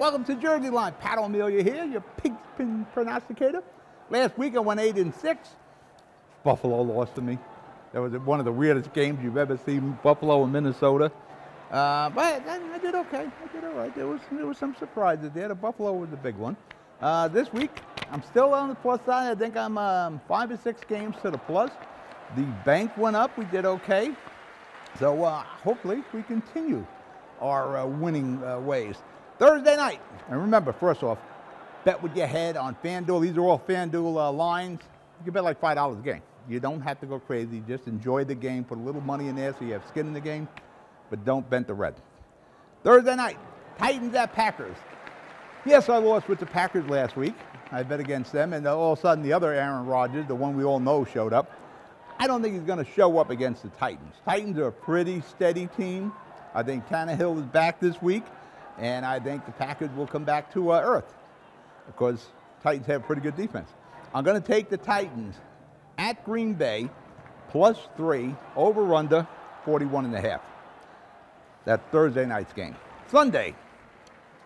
Welcome to Jersey Line. Pat O'Melia here, your pigspin prognosticator. Last week I went 8-6. Buffalo lost to me. That was one of the weirdest games you've ever seen, Buffalo and Minnesota. But I did okay. I did all right. There was some surprises there. The Buffalo was the big one. This week, I'm still on the plus side. I think I'm 5 or 6 games to the plus. The bank went up. We did okay. So hopefully we continue our winning ways. Thursday night, and remember, first off, bet with your head on FanDuel. These are all FanDuel lines. You can bet like $5 a game. You don't have to go crazy. Just enjoy the game. Put a little money in there so you have skin in the game, but don't bend the red. Thursday night, Titans at Packers. Yes, I lost with the Packers last week. I bet against them, and all of a sudden the other Aaron Rodgers, the one we all know, showed up. I don't think he's going to show up against the Titans. Titans are a pretty steady team. I think Tannehill is back this week, and I think the Packers will come back to earth because Titans have pretty good defense. I'm going to take the Titans at Green Bay, +3, over-under 41.5. That's Thursday night's game. Sunday,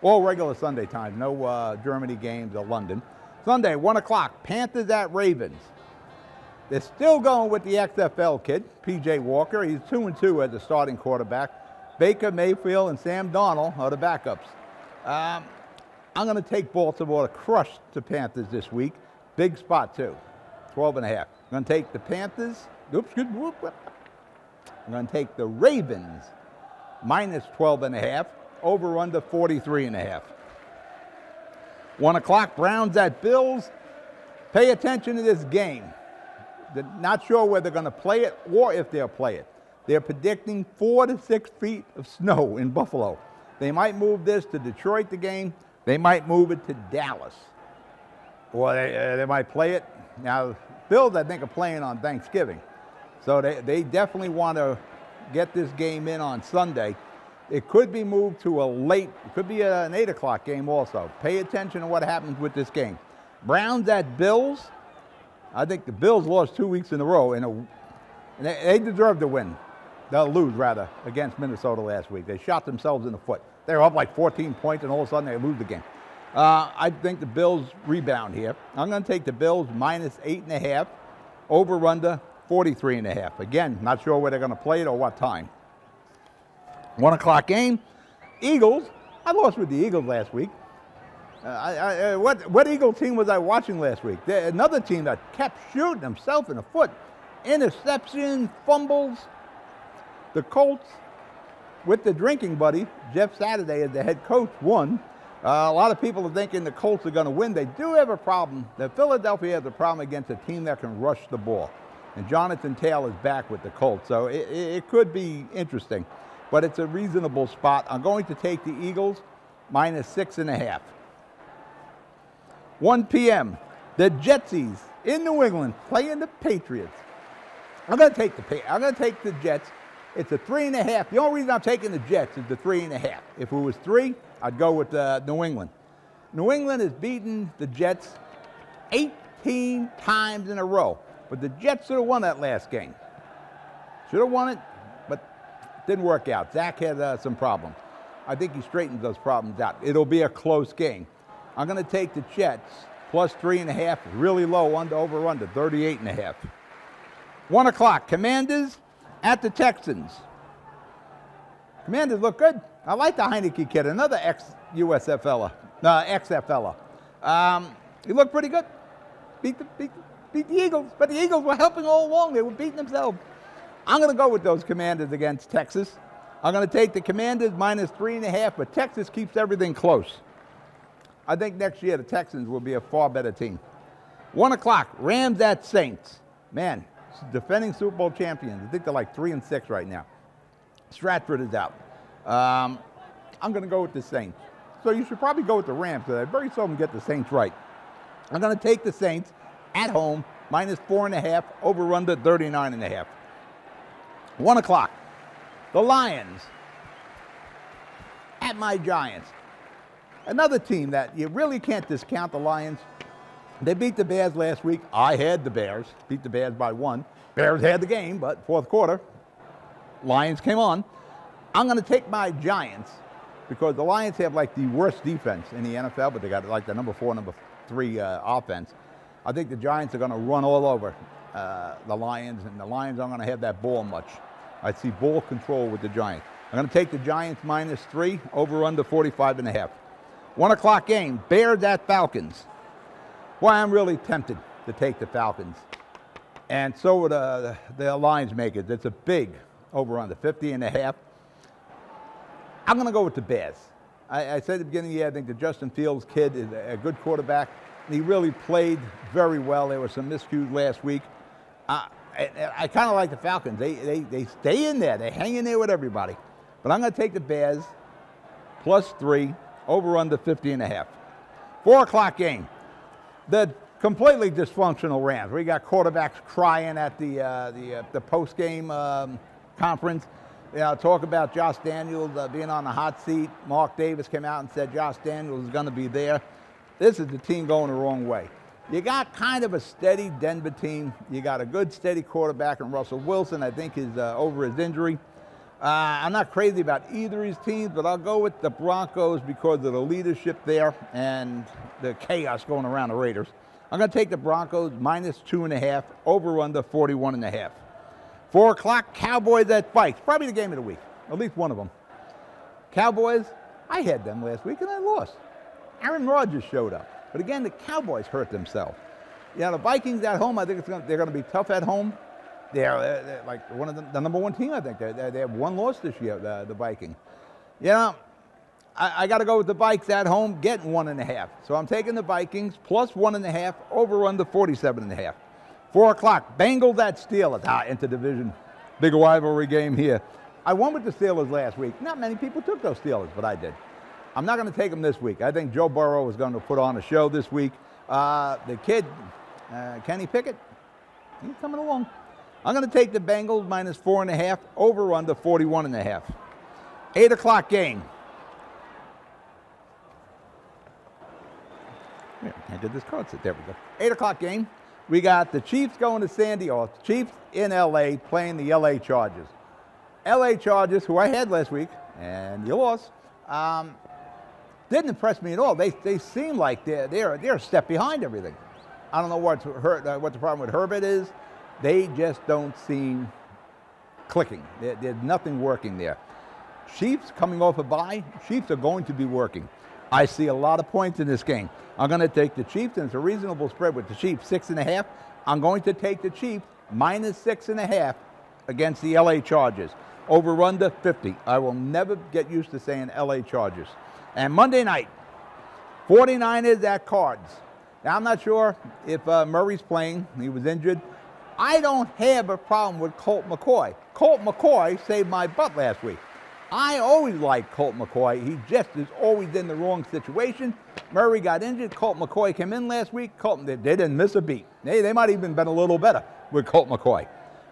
all regular Sunday time, no Germany games or London. Sunday, 1 o'clock, Panthers at Ravens. They're still going with the XFL kid, P.J. Walker. He's 2-2 as a starting quarterback. Baker Mayfield and Sam Darnold are the backups. I'm going to take Baltimore to crush the Panthers this week. Big spot, too, 12.5. I'm going to take the Panthers. I'm going to take the Ravens, -12.5, over under 43.5. 1 o'clock, Browns at Bills. Pay attention to this game. They're not sure whether they're going to play it or if they'll play it. They're predicting 4 to 6 feet of snow in Buffalo. They might move this to Detroit, the game. They might move it to Dallas. Or they might play it. Now, Bills, I think, are playing on Thanksgiving. So they definitely want to get this game in on Sunday. It could be moved to it could be an 8 o'clock game also. Pay attention to what happens with this game. Browns at Bills. I think the Bills lost 2 weeks in a row, and they deserve to win. They'll lose, rather, against Minnesota last week. They shot themselves in the foot. They were up like 14 points, and all of a sudden they lose the game. I think the Bills rebound here. I'm going to take the Bills -8.5, over-under 43.5. Again, not sure where they're going to play it or what time. 1 o'clock game. Eagles. I lost with the Eagles last week. What Eagle team was I watching last week? Another team that kept shooting himself in the foot. Interceptions, fumbles. The Colts, with the drinking buddy, Jeff Saturday as the head coach, won. A lot of people are thinking the Colts are going to win. They do have a problem. Philadelphia has a problem against a team that can rush the ball. And Jonathan Taylor is back with the Colts. So it could be interesting. But it's a reasonable spot. I'm going to take the Eagles -6.5. 1 p.m., the Jetsies in New England playing the Patriots. I'm going to take the Jets. It's a 3.5. The only reason I'm taking the Jets is the 3.5. If it was 3, I'd go with New England. New England has beaten the Jets 18 times in a row. But the Jets should have won that last game. Should have won it, but it didn't work out. Zach had some problems. I think he straightens those problems out. It'll be a close game. I'm going to take the Jets +3.5, really low, over-under, 38.5. 1 o'clock, Commanders at the Texans. Commanders look good. I like the Heineke kid, another ex-USF fella, XF fella. He looked pretty good. Beat the Eagles, but the Eagles were helping all along. They were beating themselves. I'm going to go with those Commanders against Texas. I'm going to take the Commanders -3.5, but Texas keeps everything close. I think next year the Texans will be a far better team. 1 o'clock, Rams at Saints. Man, defending Super Bowl champions. I think they're like 3-6 right now. Stratford is out. I'm going to go with the Saints. So you should probably go with the Rams, because I very seldom get the Saints right. I'm going to take the Saints at home, -4.5, over-under 39.5. 1 o'clock, the Lions at my Giants. Another team that you really can't discount, the Lions. They beat the Bears last week. I had the Bears. Beat the Bears by 1. Bears had the game, but fourth quarter, Lions came on. I'm going to take my Giants because the Lions have like the worst defense in the NFL, but they got like the number 4, number 3 offense. I think the Giants are going to run all over the Lions, and the Lions aren't going to have that ball much. I see ball control with the Giants. I'm going to take the Giants -3, over under 45.5. 1 o'clock game, Bears at Falcons. Boy, I'm really tempted to take the Falcons. And so would the lines makers. It's a big over under 50.5. I'm going to go with the Bears. I said at the beginning of the year, I think the Justin Fields kid is a good quarterback. He really played very well. There were some miscues last week. I kind of like the Falcons. They stay in there. They hang in there with everybody. But I'm going to take the Bears +3, over under 50.5. 4 o'clock game. The completely dysfunctional Rams. We got quarterbacks crying at the post-game conference. You know, talk about Josh Daniels being on the hot seat. Mark Davis came out and said Josh Daniels is going to be there. This is the team going the wrong way. You got kind of a steady Denver team. You got a good, steady quarterback in Russell Wilson. I think is over his injury. I'm not crazy about either of these teams, but I'll go with the Broncos because of the leadership there and the chaos going around the Raiders. I'm going to take the Broncos -2.5, over under 41.5. 4 o'clock, Cowboys at Vikes. Probably the game of the week, at least one of them. Cowboys, I had them last week and I lost. Aaron Rodgers showed up. But again, the Cowboys hurt themselves. Yeah, the Vikings at home, I think they're going to be tough at home. They're like one of the number 1 team, I think. They have 1 loss this year, the Vikings. You know, I got to go with the Vikes at home, getting 1.5. So I'm taking the Vikings +1.5, over under 47.5. 4 o'clock, Bengals at Steelers. Interdivision. Big rivalry game here. I won with the Steelers last week. Not many people took those Steelers, but I did. I'm not going to take them this week. I think Joe Burrow is going to put on a show this week. The kid, Kenny Pickett, he's coming along. I'm going to take the Bengals -4.5, over under 41.5. 8 o'clock game. Here, I did this card set. There we go. 8 o'clock game. We got the Chiefs going to San Diego. Chiefs in L.A. playing the L.A. Chargers. L.A. Chargers, who I had last week, and you lost, didn't impress me at all. They seem like they're a step behind everything. I don't know what the problem with Herbert is. They just don't seem clicking. There's nothing working there. Chiefs coming off a bye. Chiefs are going to be working. I see a lot of points in this game. I'm going to take the Chiefs, and it's a reasonable spread with the Chiefs, 6.5. I'm going to take the Chiefs -6.5 against the L.A. Chargers. Over under 50. I will never get used to saying L.A. Chargers. And Monday night, 49ers at Cards. Now, I'm not sure if Murray's playing. He was injured. I don't have a problem with Colt McCoy. Colt McCoy saved my butt last week. I always like Colt McCoy. He just is always in the wrong situation. Murray got injured. Colt McCoy came in last week. They didn't miss a beat. They might even been a little better with Colt McCoy.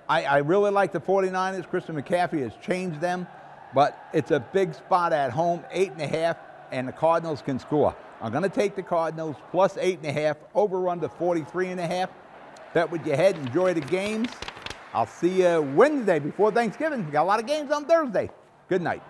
I really like the 49ers. Christian McCaffrey has changed them, but it's a big spot at home, 8.5, and the Cardinals can score. I'm going to take the Cardinals +8.5, over under 43.5. Bet with your head. Enjoy the games. I'll see you Wednesday before Thanksgiving. We got a lot of games on Thursday. Good night.